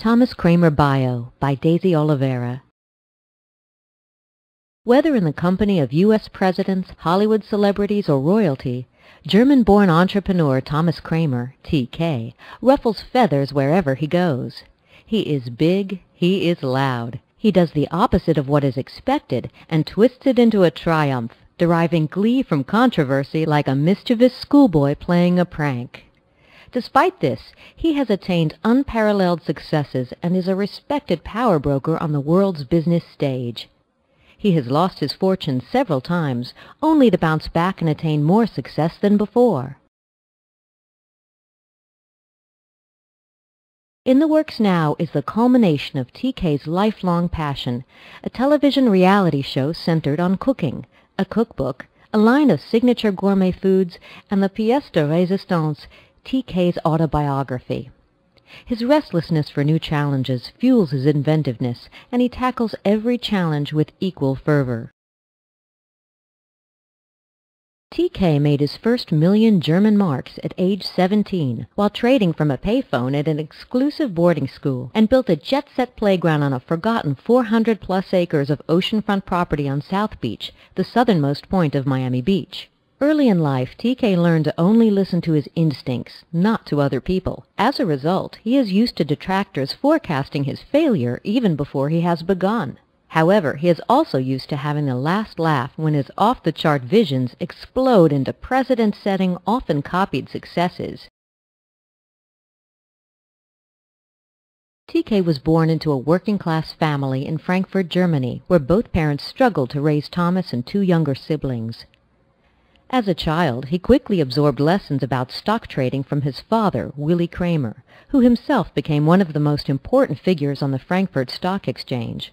Thomas Kramer Bio by Daisy Oliveira. Whether in the company of U.S. presidents, Hollywood celebrities, or royalty, German-born entrepreneur Thomas Kramer, TK, ruffles feathers wherever he goes. He is big, he is loud. He does the opposite of what is expected and twists it into a triumph, deriving glee from controversy like a mischievous schoolboy playing a prank. Despite this, he has attained unparalleled successes and is a respected power broker on the world's business stage. He has lost his fortune several times, only to bounce back and attain more success than before. In the works now is the culmination of TK's lifelong passion, a television reality show centered on cooking, a cookbook, a line of signature gourmet foods, and the pièce de résistance, TK's autobiography. His restlessness for new challenges fuels his inventiveness, and he tackles every challenge with equal fervor. TK made his first million German marks at age 17 while trading from a payphone at an exclusive boarding school, and built a jet-set playground on a forgotten 400-plus acres of oceanfront property on South Beach, the southernmost point of Miami Beach. Early in life, TK learned to only listen to his instincts, not to other people. As a result, he is used to detractors forecasting his failure even before he has begun. However, he is also used to having the last laugh when his off-the-chart visions explode into precedent-setting, often copied successes. TK was born into a working-class family in Frankfurt, Germany, where both parents struggled to raise Thomas and two younger siblings. As a child, he quickly absorbed lessons about stock trading from his father, Willy Kramer, who himself became one of the most important figures on the Frankfurt Stock Exchange.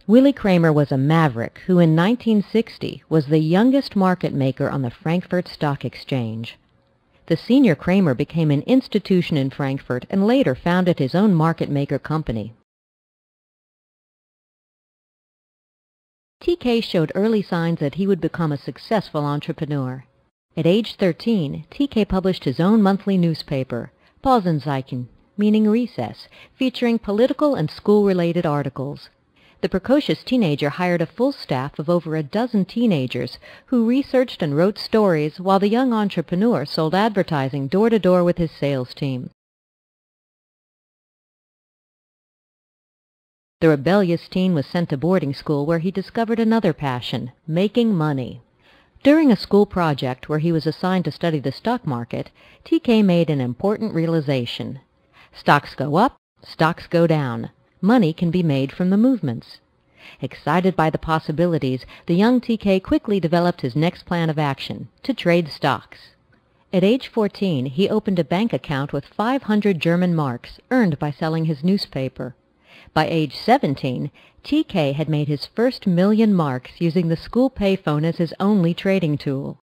Willy Kramer was a maverick who in 1960 was the youngest market maker on the Frankfurt Stock Exchange. The senior Kramer became an institution in Frankfurt and later founded his own market maker company. TK showed early signs that he would become a successful entrepreneur. At age 13, TK published his own monthly newspaper, Pausenzeichen, meaning recess, featuring political and school-related articles. The precocious teenager hired a full staff of over a dozen teenagers who researched and wrote stories while the young entrepreneur sold advertising door-to-door with his sales team. The rebellious teen was sent to boarding school where he discovered another passion, making money. During a school project where he was assigned to study the stock market, TK made an important realization. Stocks go up, stocks go down. Money can be made from the movements. Excited by the possibilities, the young TK quickly developed his next plan of action, to trade stocks. At age 14, he opened a bank account with 500 German marks, earned by selling his newspaper. By age 17, TK had made his first million marks using the school payphone as his only trading tool.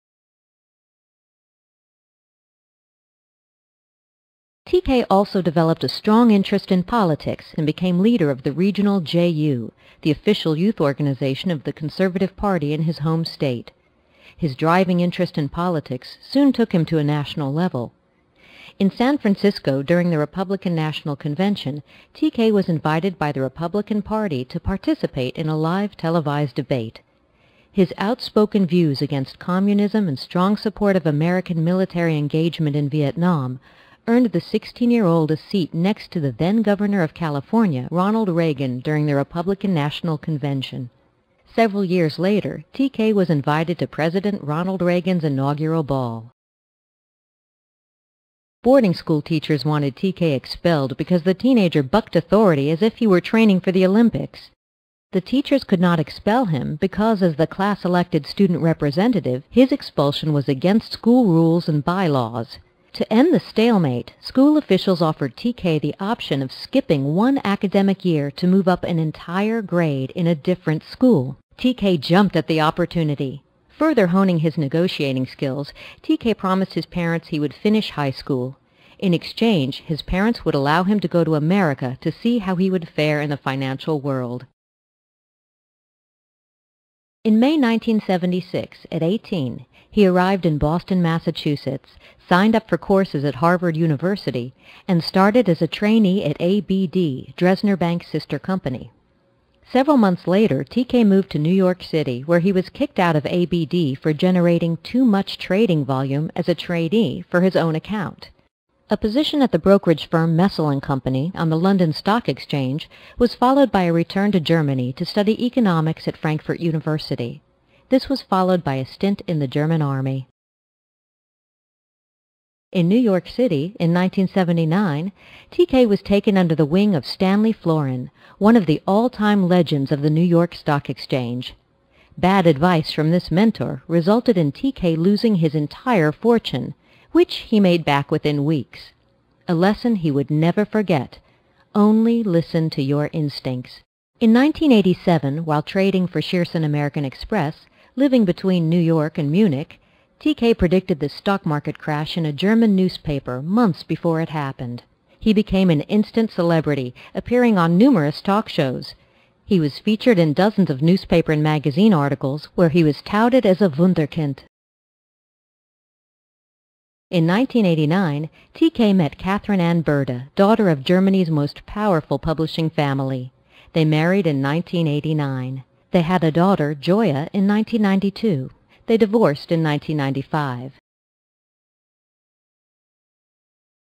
TK also developed a strong interest in politics and became leader of the regional JU, the official youth organization of the Conservative Party in his home state. His driving interest in politics soon took him to a national level. In San Francisco, during the Republican National Convention, TK was invited by the Republican Party to participate in a live televised debate. His outspoken views against communism and strong support of American military engagement in Vietnam earned the 16-year-old a seat next to the then-Governor of California, Ronald Reagan, during the Republican National Convention. Several years later, TK was invited to President Ronald Reagan's inaugural ball. Boarding school teachers wanted TK expelled because the teenager bucked authority as if he were training for the Olympics. The teachers could not expel him because, as the class-elected student representative, his expulsion was against school rules and bylaws. To end the stalemate, school officials offered TK the option of skipping one academic year to move up an entire grade in a different school. TK jumped at the opportunity. Further honing his negotiating skills, TK promised his parents he would finish high school. In exchange, his parents would allow him to go to America to see how he would fare in the financial world. In May 1976, at 18, he arrived in Boston, Massachusetts, signed up for courses at Harvard University, and started as a trainee at ABD, Dresdner Bank's sister company. Several months later, TK moved to New York City, where he was kicked out of ABD for generating too much trading volume as a trainee for his own account. A position at the brokerage firm Messel & Company on the London Stock Exchange was followed by a return to Germany to study economics at Frankfurt University. This was followed by a stint in the German Army. In New York City, in 1979, TK was taken under the wing of Stanley Florin, one of the all-time legends of the New York Stock Exchange. Bad advice from this mentor resulted in TK losing his entire fortune, which he made back within weeks. A lesson he would never forget: only listen to your instincts. In 1987, while trading for Shearson American Express, living between New York and Munich, TK predicted the stock market crash in a German newspaper months before it happened. He became an instant celebrity, appearing on numerous talk shows. He was featured in dozens of newspaper and magazine articles where he was touted as a Wunderkind. In 1989, TK met Catherine Ann Berda, daughter of Germany's most powerful publishing family. They married in 1989. They had a daughter, Joya, in 1992. They divorced in 1995.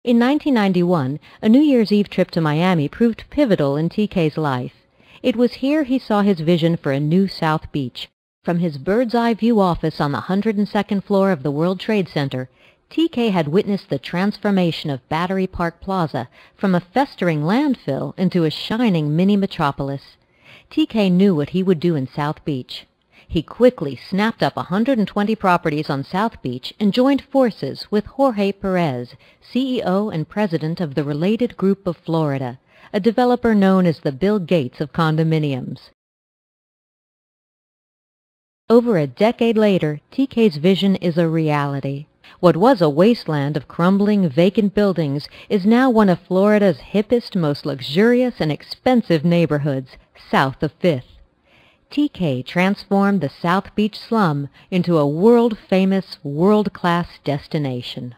In 1991, a New Year's Eve trip to Miami proved pivotal in TK's life. It was here he saw his vision for a new South Beach. From his bird's-eye view office on the 102nd floor of the World Trade Center, TK had witnessed the transformation of Battery Park Plaza from a festering landfill into a shining mini-metropolis. TK knew what he would do in South Beach. He quickly snapped up 120 properties on South Beach and joined forces with Jorge Perez, CEO and president of the Related Group of Florida, a developer known as the Bill Gates of condominiums. Over a decade later, TK's vision is a reality. What was a wasteland of crumbling, vacant buildings is now one of Florida's hippest, most luxurious and expensive neighborhoods, south of Fifth. TK transformed the South Beach slum into a world-famous, world-class destination.